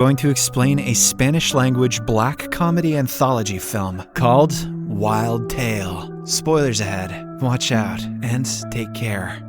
going to explain a Spanish-language black comedy anthology film called Wild Tale. Spoilers ahead. Watch out and take care.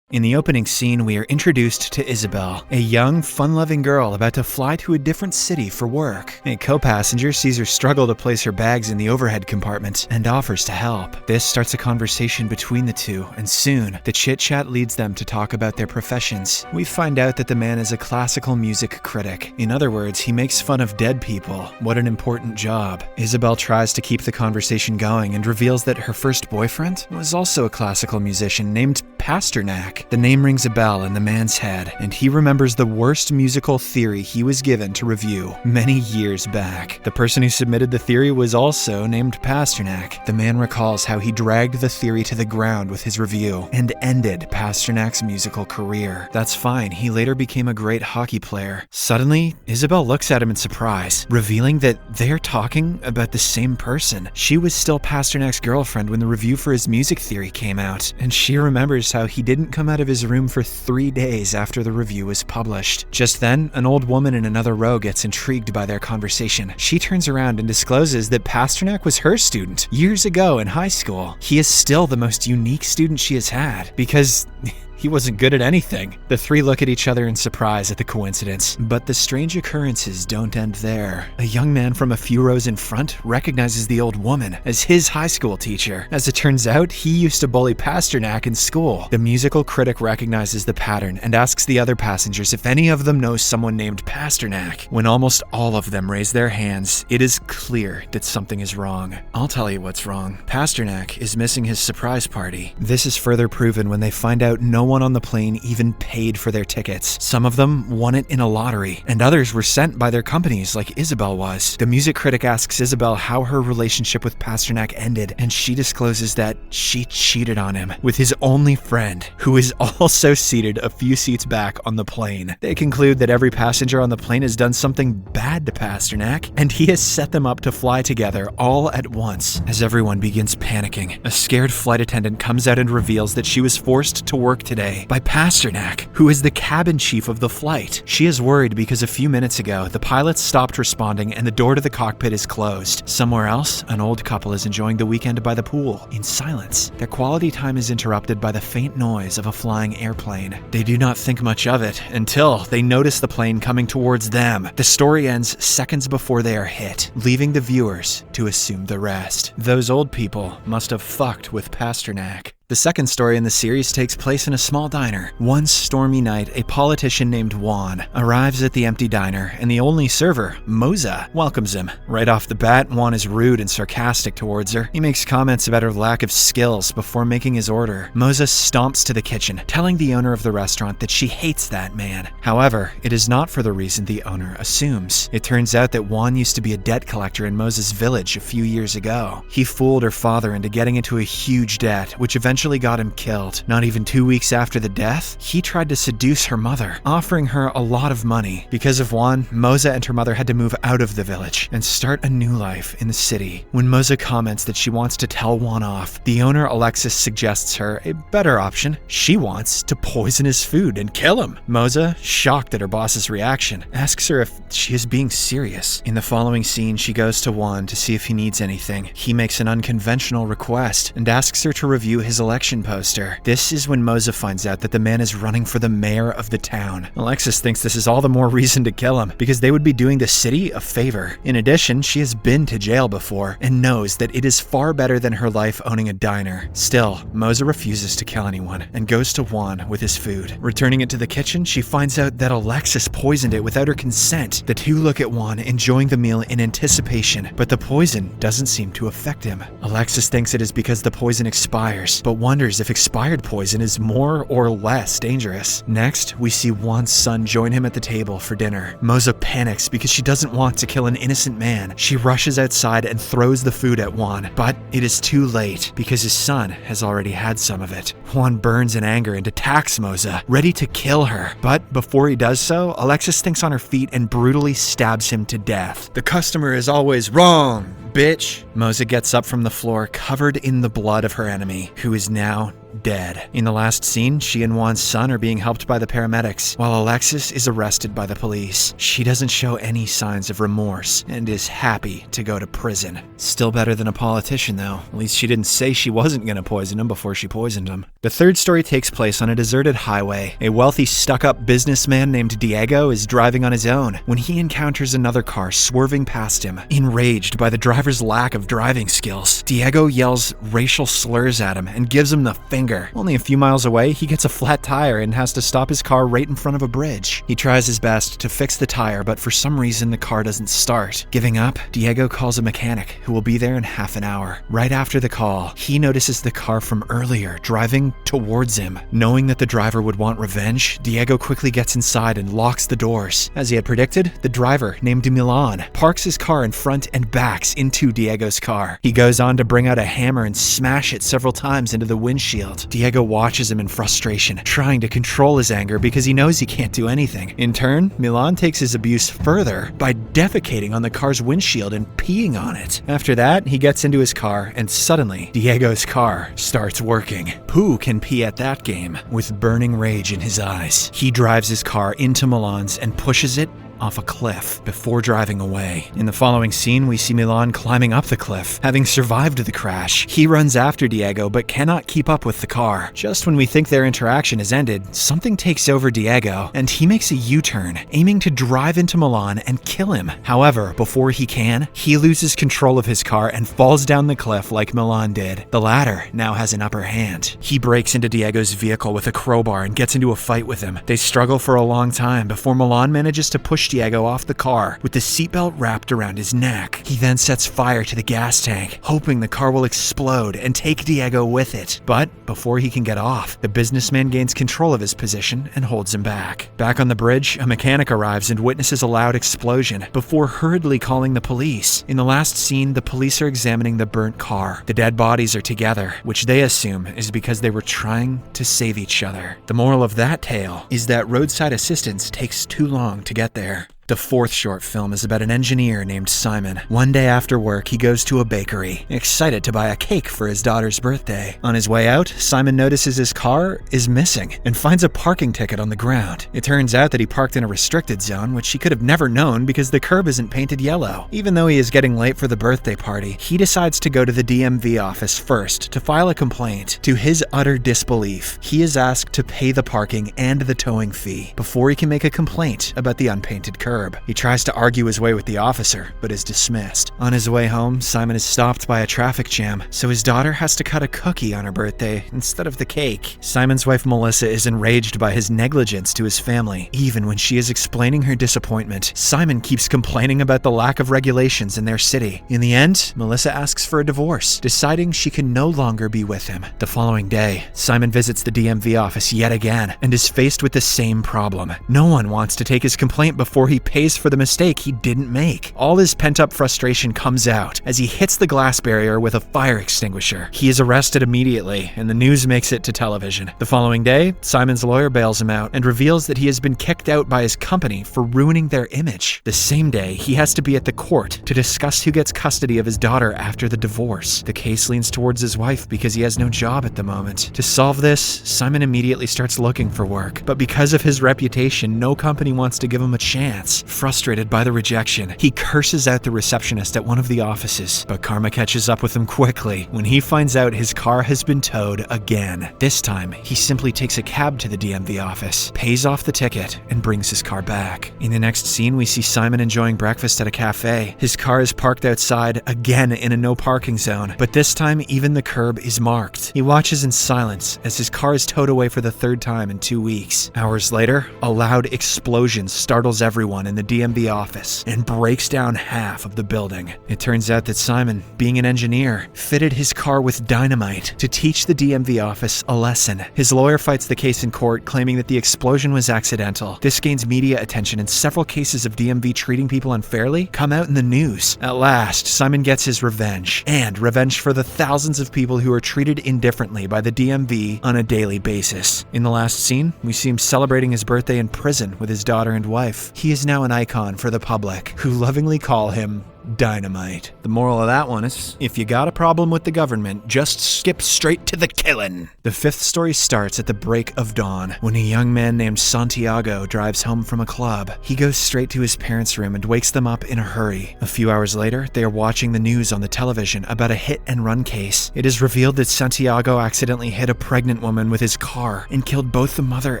In the opening scene, we are introduced to Isabel, a young, fun-loving girl about to fly to a different city for work. A co-passenger sees her struggle to place her bags in the overhead compartment and offers to help. This starts a conversation between the two, and soon, the chit-chat leads them to talk about their professions. We find out that the man is a classical music critic. In other words, he makes fun of dead people. What an important job. Isabel tries to keep the conversation going and reveals that her first boyfriend was also a classical musician named Pasternak. The name rings a bell in the man's head, and he remembers the worst musical theory he was given to review many years back. The person who submitted the theory was also named Pasternak. The man recalls how he dragged the theory to the ground with his review and ended Pasternak's musical career. That's fine, he later became a great hockey player. Suddenly, Isabel looks at him in surprise, revealing that they're talking about the same person. She was still Pasternak's girlfriend when the review for his music theory came out, and she remembers how he didn't come out of his room for 3 days after the review was published. Just then, an old woman in another row gets intrigued by their conversation. She turns around and discloses that Pasternak was her student years ago in high school. He is still the most unique student she has had because he wasn't good at anything. The three look at each other in surprise at the coincidence, but the strange occurrences don't end there. A young man from a few rows in front recognizes the old woman as his high school teacher. As it turns out, he used to bully Pasternak in school. The musical critic recognizes the pattern and asks the other passengers if any of them know someone named Pasternak. When almost all of them raise their hands, it is clear that something is wrong. I'll tell you what's wrong. Pasternak is missing his surprise party. This is further proven when they find out no one on the plane even paid for their tickets. Some of them won it in a lottery, and others were sent by their companies like Isabel was. The music critic asks Isabel how her relationship with Pasternak ended, and she discloses that she cheated on him with his only friend, who is also seated a few seats back on the plane. They conclude that every passenger on the plane has done something bad to Pasternak, and he has set them up to fly together all at once. As everyone begins panicking, a scared flight attendant comes out and reveals that she was forced to work today by Pasternak, who is the cabin chief of the flight. She is worried because a few minutes ago, the pilots stopped responding and the door to the cockpit is closed. Somewhere else, an old couple is enjoying the weekend by the pool, in silence. Their quality time is interrupted by the faint noise of a flying airplane. They do not think much of it until they notice the plane coming towards them. The story ends seconds before they are hit, leaving the viewers to assume the rest. Those old people must have fucked with Pasternak. The second story in the series takes place in a small diner. One stormy night, a politician named Juan arrives at the empty diner, and the only server, Moza, welcomes him. Right off the bat, Juan is rude and sarcastic towards her. He makes comments about her lack of skills before making his order. Moza stomps to the kitchen, telling the owner of the restaurant that she hates that man. However, it is not for the reason the owner assumes. It turns out that Juan used to be a debt collector in Moza's village a few years ago. He fooled her father into getting into a huge debt, which eventually got him killed. Not even 2 weeks after the death, he tried to seduce her mother, offering her a lot of money. Because of Juan, Moza and her mother had to move out of the village and start a new life in the city. When Moza comments that she wants to tell Juan off, the owner Alexis suggests her a better option. She wants to poison his food and kill him. Moza, shocked at her boss's reaction, asks her if she is being serious. In the following scene, she goes to Juan to see if he needs anything. He makes an unconventional request and asks her to review his election poster. This is when Moza finds out that the man is running for the mayor of the town. Alexis thinks this is all the more reason to kill him, because they would be doing the city a favor. In addition, she has been to jail before and knows that it is far better than her life owning a diner. Still, Moza refuses to kill anyone and goes to Juan with his food. Returning it to the kitchen, she finds out that Alexis poisoned it without her consent. The two look at Juan, enjoying the meal in anticipation, but the poison doesn't seem to affect him. Alexis thinks it is because the poison expires, but wonders if expired poison is more or less dangerous. Next, we see Juan's son join him at the table for dinner. Moza panics because she doesn't want to kill an innocent man. She rushes outside and throws the food at Juan, but it is too late because his son has already had some of it. Juan burns in anger and attacks Moza, ready to kill her. But before he does so, Alexis thinks on her feet and brutally stabs him to death. "The customer is always wrong, bitch." Moza gets up from the floor, covered in the blood of her enemy, who is now dead. In the last scene, she and Juan's son are being helped by the paramedics, while Alexis is arrested by the police. She doesn't show any signs of remorse and is happy to go to prison. Still better than a politician, though. At least she didn't say she wasn't going to poison him before she poisoned him. The third story takes place on a deserted highway. A wealthy, stuck-up businessman named Diego is driving on his own when he encounters another car swerving past him. Enraged by the driver's lack of driving skills, Diego yells racial slurs at him and gives him the finger. Only a few miles away, he gets a flat tire and has to stop his car right in front of a bridge. He tries his best to fix the tire, but for some reason the car doesn't start. Giving up, Diego calls a mechanic who will be there in half an hour. Right after the call, he notices the car from earlier driving towards him. Knowing that the driver would want revenge, Diego quickly gets inside and locks the doors. As he had predicted, the driver, named Milan, parks his car in front and backs into Diego's car. He goes on to bring out a hammer and smash it several times into the windshield. Diego watches him in frustration, trying to control his anger because he knows he can't do anything. In turn, Milan takes his abuse further by defecating on the car's windshield and peeing on it. After that, he gets into his car and suddenly, Diego's car starts working. Who can pee at that game? With burning rage in his eyes, he drives his car into Milan's and pushes it off a cliff before driving away. In the following scene, we see Milan climbing up the cliff. Having survived the crash, he runs after Diego but cannot keep up with the car. Just when we think their interaction has ended, something takes over Diego and he makes a U-turn, aiming to drive into Milan and kill him. However, before he can, he loses control of his car and falls down the cliff like Milan did. The latter now has an upper hand. He breaks into Diego's vehicle with a crowbar and gets into a fight with him. They struggle for a long time before Milan manages to push Diego off the car with the seatbelt wrapped around his neck. He then sets fire to the gas tank, hoping the car will explode and take Diego with it. But before he can get off, the businessman gains control of his position and holds him back. Back on the bridge, a mechanic arrives and witnesses a loud explosion before hurriedly calling the police. In the last scene, the police are examining the burnt car. The dead bodies are together, which they assume is because they were trying to save each other. The moral of that tale is that roadside assistance takes too long to get there. The fourth short film is about an engineer named Simon. One day after work, he goes to a bakery, excited to buy a cake for his daughter's birthday. On his way out, Simon notices his car is missing and finds a parking ticket on the ground. It turns out that he parked in a restricted zone, which he could have never known because the curb isn't painted yellow. Even though he is getting late for the birthday party, he decides to go to the DMV office first to file a complaint. To his utter disbelief, he is asked to pay the parking and the towing fee before he can make a complaint about the unpainted curb. He tries to argue his way with the officer, but is dismissed. On his way home, Simon is stopped by a traffic jam, so his daughter has to cut a cookie on her birthday instead of the cake. Simon's wife Melissa is enraged by his negligence to his family. Even when she is explaining her disappointment, Simon keeps complaining about the lack of regulations in their city. In the end, Melissa asks for a divorce, deciding she can no longer be with him. The following day, Simon visits the DMV office yet again and is faced with the same problem. No one wants to take his complaint before he pays for the mistake he didn't make. All his pent-up frustration comes out as he hits the glass barrier with a fire extinguisher. He is arrested immediately, and the news makes it to television. The following day, Simon's lawyer bails him out and reveals that he has been kicked out by his company for ruining their image. The same day, he has to be at the court to discuss who gets custody of his daughter after the divorce. The case leans towards his wife because he has no job at the moment. To solve this, Simon immediately starts looking for work, but because of his reputation, no company wants to give him a chance. Frustrated by the rejection, he curses out the receptionist at one of the offices, but karma catches up with him quickly when he finds out his car has been towed again. This time, he simply takes a cab to the DMV office, pays off the ticket, and brings his car back. In the next scene, we see Simon enjoying breakfast at a cafe. His car is parked outside, again in a no parking zone, but this time even the curb is marked. He watches in silence as his car is towed away for the third time in 2 weeks. Hours later, a loud explosion startles everyone in the DMV office and breaks down half of the building. It turns out that Simon, being an engineer, fitted his car with dynamite to teach the DMV office a lesson. His lawyer fights the case in court, claiming that the explosion was accidental. This gains media attention, and several cases of DMV treating people unfairly come out in the news. At last, Simon gets his revenge, and revenge for the thousands of people who are treated indifferently by the DMV on a daily basis. In the last scene, we see him celebrating his birthday in prison with his daughter and wife. He is now an icon for the public, who lovingly call him dynamite. The moral of that one is, if you got a problem with the government, just skip straight to the killing. The fifth story starts at the break of dawn, when a young man named Santiago drives home from a club. He goes straight to his parents' room and wakes them up in a hurry. A few hours later, they are watching the news on the television about a hit-and-run case. It is revealed that Santiago accidentally hit a pregnant woman with his car and killed both the mother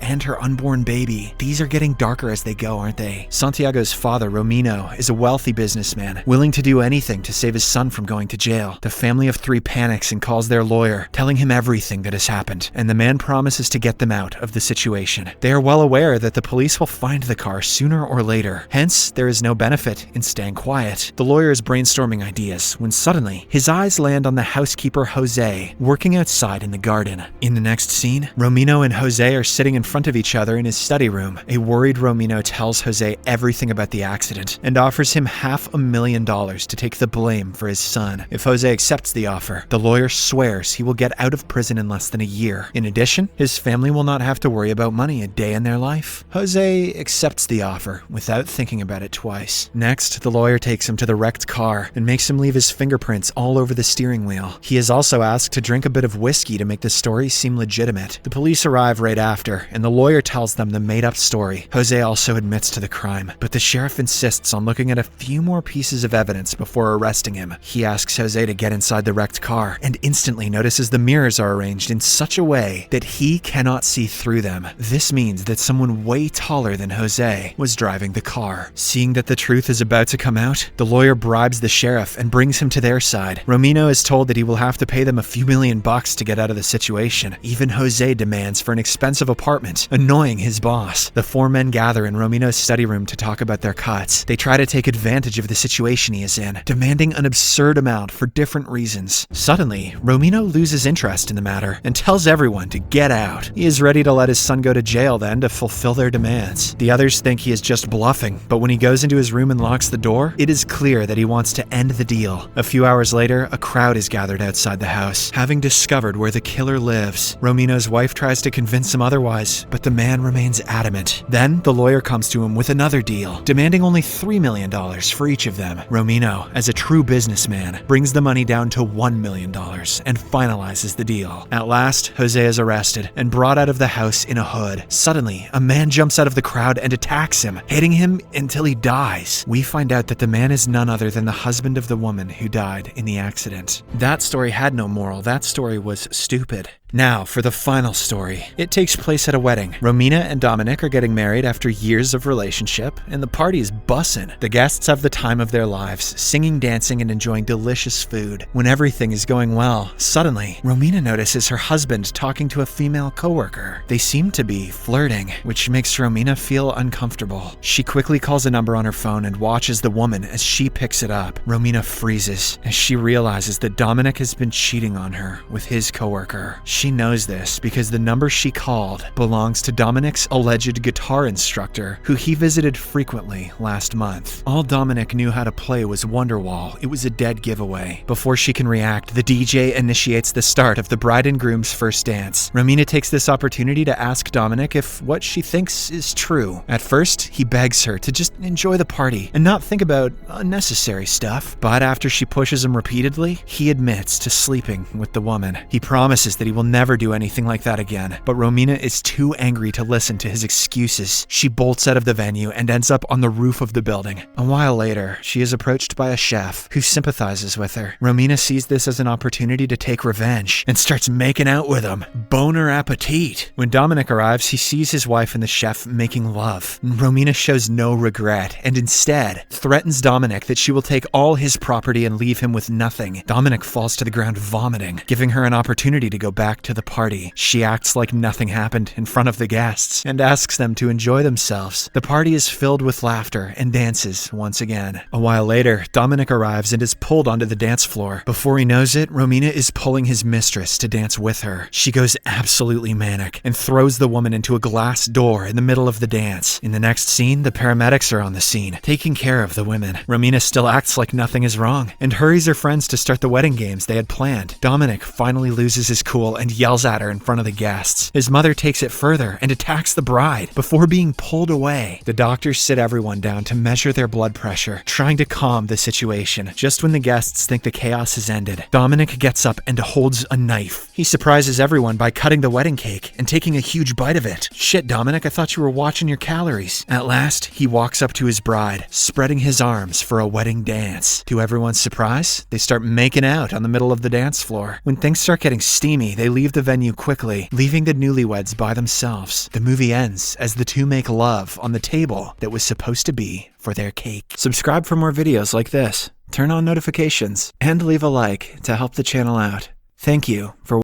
and her unborn baby. These are getting darker as they go, aren't they? Santiago's father, Romino, is a wealthy businessman, willing to do anything to save his son from going to jail. The family of three panics and calls their lawyer, telling him everything that has happened, and the man promises to get them out of the situation. They are well aware that the police will find the car sooner or later, hence there is no benefit in staying quiet. The lawyer is brainstorming ideas when suddenly his eyes land on the housekeeper Jose working outside in the garden. In the next scene, Romino and Jose are sitting in front of each other in his study room. A worried Romino tells Jose everything about the accident and offers him $500,000 to take the blame for his son. If Jose accepts the offer, the lawyer swears he will get out of prison in less than a year. In addition, his family will not have to worry about money a day in their life. Jose accepts the offer without thinking about it twice. Next, the lawyer takes him to the wrecked car and makes him leave his fingerprints all over the steering wheel. He is also asked to drink a bit of whiskey to make the story seem legitimate. The police arrive right after, and the lawyer tells them the made-up story. Jose also admits to the crime, but the sheriff insists on looking at a few more pieces of evidence before arresting him. He asks Jose to get inside the wrecked car, and instantly notices the mirrors are arranged in such a way that he cannot see through them. This means that someone way taller than Jose was driving the car. Seeing that the truth is about to come out, the lawyer bribes the sheriff and brings him to their side. Romino is told that he will have to pay them a few $1,000,000 to get out of the situation. Even Jose demands for an expensive apartment, annoying his boss. The four men gather in Romino's study room to talk about their cuts. They try to take advantage of the situation he is in, demanding an absurd amount for different reasons. Suddenly, Romino loses interest in the matter and tells everyone to get out. He is ready to let his son go to jail then to fulfill their demands. The others think he is just bluffing, but when he goes into his room and locks the door, it is clear that he wants to end the deal. A few hours later, a crowd is gathered outside the house, having discovered where the killer lives. Romino's wife tries to convince him otherwise, but the man remains adamant. Then, the lawyer comes to him with another deal, demanding only $3 million for each of them. Romino, as a true businessman, brings the money down to $1 million and finalizes the deal. At last, Jose is arrested and brought out of the house in a hood. Suddenly, a man jumps out of the crowd and attacks him, hitting him until he dies. We find out that the man is none other than the husband of the woman who died in the accident. That story had no moral. That story was stupid. Now, for the final story. It takes place at a wedding. Romina and Dominic are getting married after years of relationship, and the party is bussin'. The guests have the time of their lives, singing, dancing, and enjoying delicious food. When everything is going well, suddenly, Romina notices her husband talking to a female coworker. They seem to be flirting, which makes Romina feel uncomfortable. She quickly calls a number on her phone and watches the woman as she picks it up. Romina freezes as she realizes that Dominic has been cheating on her with his coworker. She knows this because the number she called belongs to Dominic's alleged guitar instructor, who he visited frequently last month. All Dominic knew how to play was Wonderwall. It was a dead giveaway. Before she can react, the DJ initiates the start of the bride and groom's first dance. Romina takes this opportunity to ask Dominic if what she thinks is true. At first, he begs her to just enjoy the party and not think about unnecessary stuff. But after she pushes him repeatedly, he admits to sleeping with the woman. He promises that he will never do anything like that again, but Romina is too angry to listen to his excuses. She bolts out of the venue and ends up on the roof of the building. A while later, she is approached by a chef who sympathizes with her. Romina sees this as an opportunity to take revenge and starts making out with him. Boner appetit. When Dominic arrives, he sees his wife and the chef making love. Romina shows no regret and instead threatens Dominic that she will take all his property and leave him with nothing. Dominic falls to the ground vomiting, giving her an opportunity to go back to the party. She acts like nothing happened in front of the guests and asks them to enjoy themselves. The party is filled with laughter and dances once again. A while later, Dominic arrives and is pulled onto the dance floor. Before he knows it, Romina is pulling his mistress to dance with her. She goes absolutely manic and throws the woman into a glass door in the middle of the dance. In the next scene, the paramedics are on the scene, taking care of the women. Romina still acts like nothing is wrong and hurries her friends to start the wedding games they had planned. Dominic finally loses his cool and and yells at her in front of the guests. His mother takes it further and attacks the bride before being pulled away. The doctors sit everyone down to measure their blood pressure, trying to calm the situation. Just when the guests think the chaos has ended, Dominic gets up and holds a knife. He surprises everyone by cutting the wedding cake and taking a huge bite of it. Shit, Dominic, I thought you were watching your calories. At last, he walks up to his bride, spreading his arms for a wedding dance. To everyone's surprise, they start making out on the middle of the dance floor. When things start getting steamy, they leave the venue quickly, leaving the newlyweds by themselves. The movie ends as the two make love on the table that was supposed to be for their cake. Subscribe for more videos like this, turn on notifications, and leave a like to help the channel out. Thank you for